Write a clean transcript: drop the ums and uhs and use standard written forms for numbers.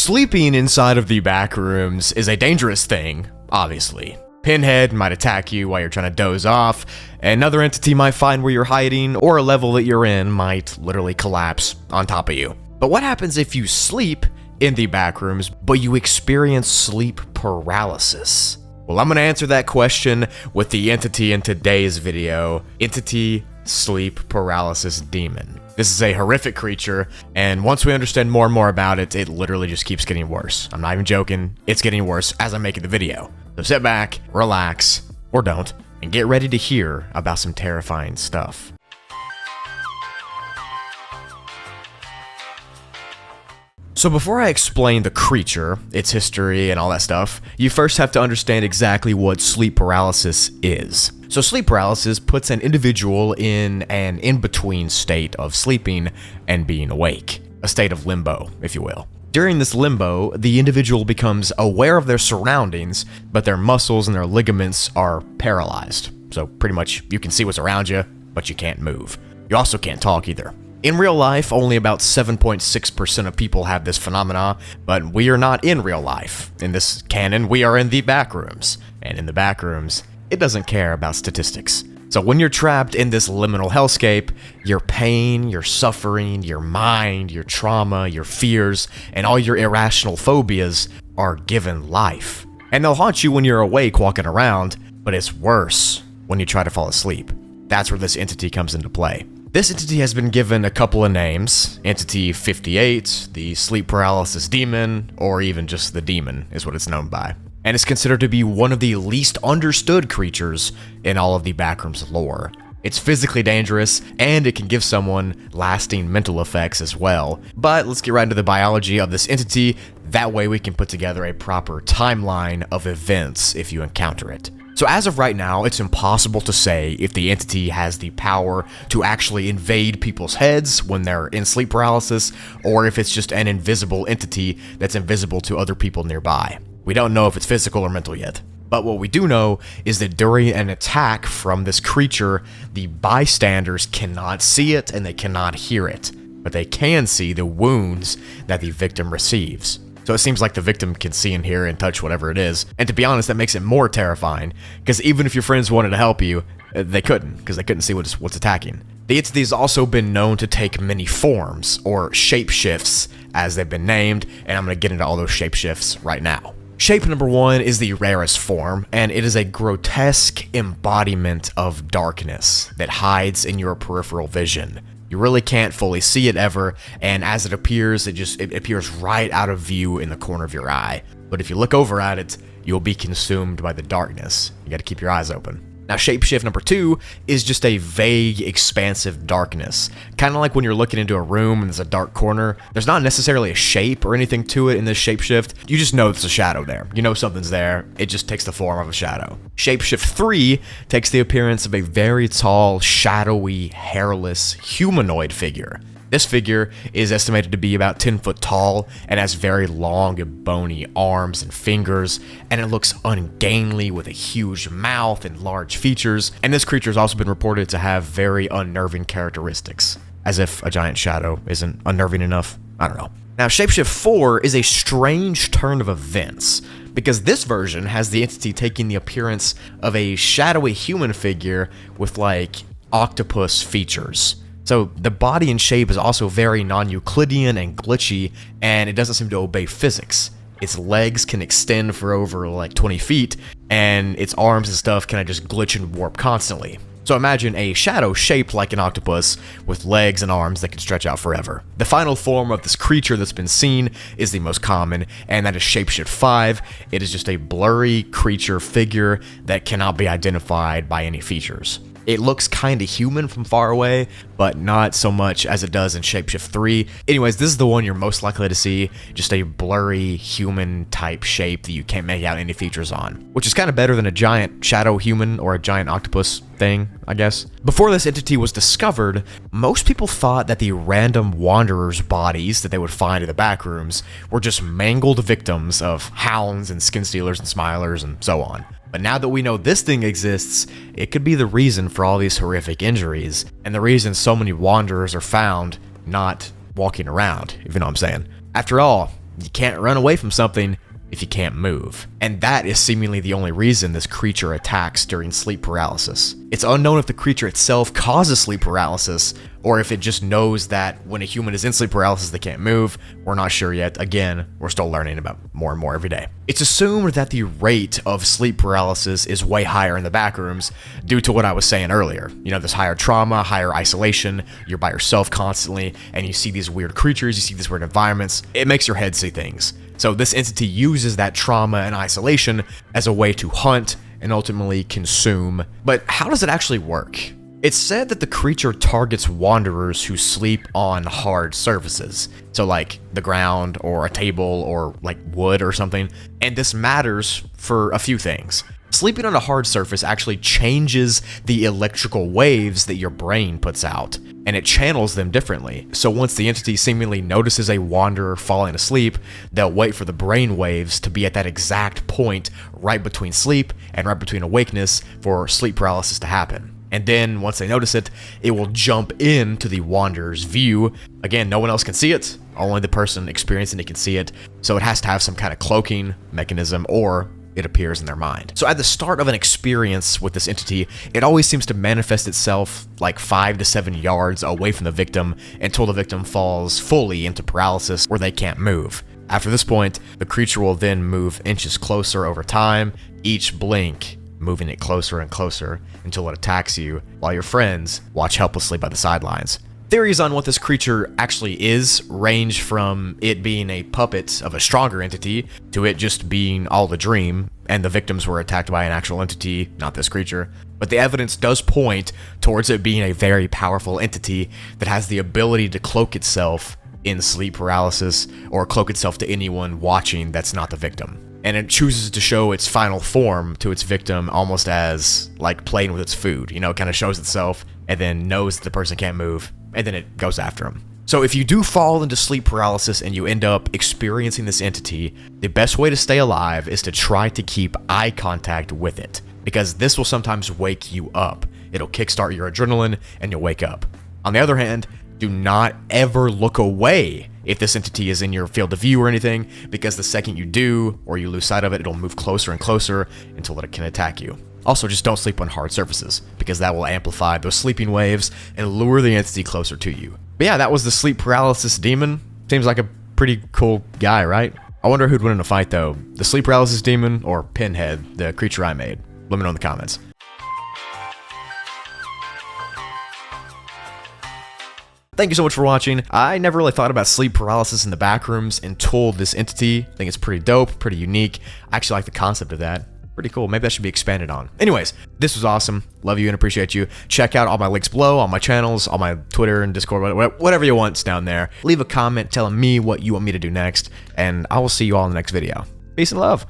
Sleeping inside of the Backrooms is a dangerous thing, obviously. Pinhead might attack you while you're trying to doze off, another entity might find where you're hiding, or a level that you're in might literally collapse on top of you. But what happens if you sleep in the Backrooms, but you experience sleep paralysis? Well, I'm going to answer that question with the entity in today's video, Entity Sleep Paralysis Demon. This is a horrific creature, and once we understand more and more about it, it literally just keeps getting worse. I'm not even joking, it's getting worse as I'm making the video. So sit back, relax, or don't, and get ready to hear about some terrifying stuff. So before I explain the creature, its history, and all that stuff, you first have to understand exactly what sleep paralysis is. So sleep paralysis puts an individual in an in-between state of sleeping and being awake, a state of limbo, if you will. During this limbo, the individual becomes aware of their surroundings, but their muscles and their ligaments are paralyzed. So pretty much you can see what's around you, but you can't move. You also can't talk either. In real life, only about 7.6% of people have this phenomena, but we are not in real life. In this canon, we are in the Backrooms, and in the Backrooms, it doesn't care about statistics. So when you're trapped in this liminal hellscape, your pain, your suffering, your mind, your trauma, your fears, and all your irrational phobias are given life. And they'll haunt you when you're awake walking around, but it's worse when you try to fall asleep. That's where this entity comes into play. This entity has been given a couple of names. Entity 58, the sleep paralysis demon, or even just the demon is what it's known by. And is considered to be one of the least understood creatures in all of the Backrooms lore. It's physically dangerous, and it can give someone lasting mental effects as well. But let's get right into the biology of this entity, that way we can put together a proper timeline of events if you encounter it. So as of right now, it's impossible to say if the entity has the power to actually invade people's heads when they're in sleep paralysis, or if it's just an invisible entity that's invisible to other people nearby. We don't know if it's physical or mental yet. But what we do know is that during an attack from this creature, the bystanders cannot see it and they cannot hear it, but they can see the wounds that the victim receives. So it seems like the victim can see and hear and touch whatever it is. And to be honest, that makes it more terrifying, because even if your friends wanted to help you, they couldn't, because they couldn't see what's attacking. The entity has also been known to take many forms, or shapeshifts, as they've been named, and I'm going to get into all those shapeshifts right now. Shape number 1 is the rarest form, and it is a grotesque embodiment of darkness that hides in your peripheral vision. You really can't fully see it ever, and as it appears, it appears right out of view in the corner of your eye. But if you look over at it, you'll be consumed by the darkness. You gotta keep your eyes open. Now, shapeshift number 2 is just a vague, expansive darkness. Kind of like when you're looking into a room and there's a dark corner. There's not necessarily a shape or anything to it in this shapeshift. You just know there's a shadow there. You know something's there. It just takes the form of a shadow. Shapeshift 3 takes the appearance of a very tall, shadowy, hairless, humanoid figure. This figure is estimated to be about 10 foot tall and has very long and bony arms and fingers, and it looks ungainly with a huge mouth and large features, and this creature has also been reported to have very unnerving characteristics. As if a giant shadow isn't unnerving enough. I don't know. Now, Shapeshift 4 is a strange turn of events, because this version has the entity taking the appearance of a shadowy human figure with, like, octopus features. So the body and shape is also very non-Euclidean and glitchy, and it doesn't seem to obey physics. Its legs can extend for over like 20 feet, and its arms and stuff kind of just glitch and warp constantly. So imagine a shadow shaped like an octopus with legs and arms that can stretch out forever. The final form of this creature that's been seen is the most common, and that is Shapeshift 5. It is just a blurry creature figure that cannot be identified by any features. It looks kind of human from far away, but not so much as it does in Shapeshift 3. Anyways, this is the one you're most likely to see, just a blurry human type shape that you can't make out any features on, which is kind of better than a giant shadow human or a giant octopus thing, I guess. Before this entity was discovered, most people thought that the random wanderers' bodies that they would find in the Backrooms were just mangled victims of hounds and skin stealers and smilers and so on. But now that we know this thing exists, it could be the reason for all these horrific injuries, and the reason so many wanderers are found not walking around, if you know what I'm saying. After all, you can't run away from something if you can't move. And that is seemingly the only reason this creature attacks during sleep paralysis. It's unknown if the creature itself causes sleep paralysis, or if it just knows that when a human is in sleep paralysis they can't move. We're not sure yet. Again, we're still learning about more and more every day. It's assumed that the rate of sleep paralysis is way higher in the Backrooms due to what I was saying earlier. You know, there's higher trauma, higher isolation, you're by yourself constantly, and you see these weird creatures, you see these weird environments. It makes your head see things. So this entity uses that trauma and isolation as a way to hunt and ultimately consume. But how does it actually work? It's said that the creature targets wanderers who sleep on hard surfaces. So like the ground or a table or like wood or something. And this matters for a few things. Sleeping on a hard surface actually changes the electrical waves that your brain puts out, and it channels them differently. So once the entity seemingly notices a wanderer falling asleep, they'll wait for the brain waves to be at that exact point right between sleep and right between awakeness for sleep paralysis to happen. And then once they notice it, it will jump into the wanderer's view. Again, no one else can see it. Only the person experiencing it can see it. So it has to have some kind of cloaking mechanism, or it appears in their mind. So at the start of an experience with this entity, it always seems to manifest itself like 5 to 7 yards away from the victim until the victim falls fully into paralysis where they can't move. After this point, the creature will then move inches closer over time, each blink moving it closer and closer until it attacks you, while your friends watch helplessly by the sidelines. Theories on what this creature actually is range from it being a puppet of a stronger entity to it just being all a dream, and the victims were attacked by an actual entity, not this creature. But the evidence does point towards it being a very powerful entity that has the ability to cloak itself in sleep paralysis, or cloak itself to anyone watching that's not the victim. And it chooses to show its final form to its victim almost as like playing with its food. You know, it kind of shows itself and then knows that the person can't move, and then it goes after him. So if you do fall into sleep paralysis and you end up experiencing this entity, the best way to stay alive is to try to keep eye contact with it, because this will sometimes wake you up. It'll kickstart your adrenaline and you'll wake up. On the other hand, do not ever look away if this entity is in your field of view or anything, because the second you do, or you lose sight of it, it'll move closer and closer until it can attack you. Also, just don't sleep on hard surfaces, because that will amplify those sleeping waves and lure the entity closer to you. But yeah, that was the sleep paralysis demon. Seems like a pretty cool guy, right? I wonder who'd win in a fight though, the sleep paralysis demon or Pinhead, the creature I made. Let me know in the comments. Thank you so much for watching. I never really thought about sleep paralysis in the Backrooms until this entity. I think it's pretty dope, pretty unique. I actually like the concept of that. Pretty cool. Maybe that should be expanded on. Anyways, this was awesome. Love you and appreciate you. Check out all my links below, all my channels, all my Twitter and Discord, whatever you want down there. Leave a comment telling me what you want me to do next, and I will see you all in the next video. Peace and love.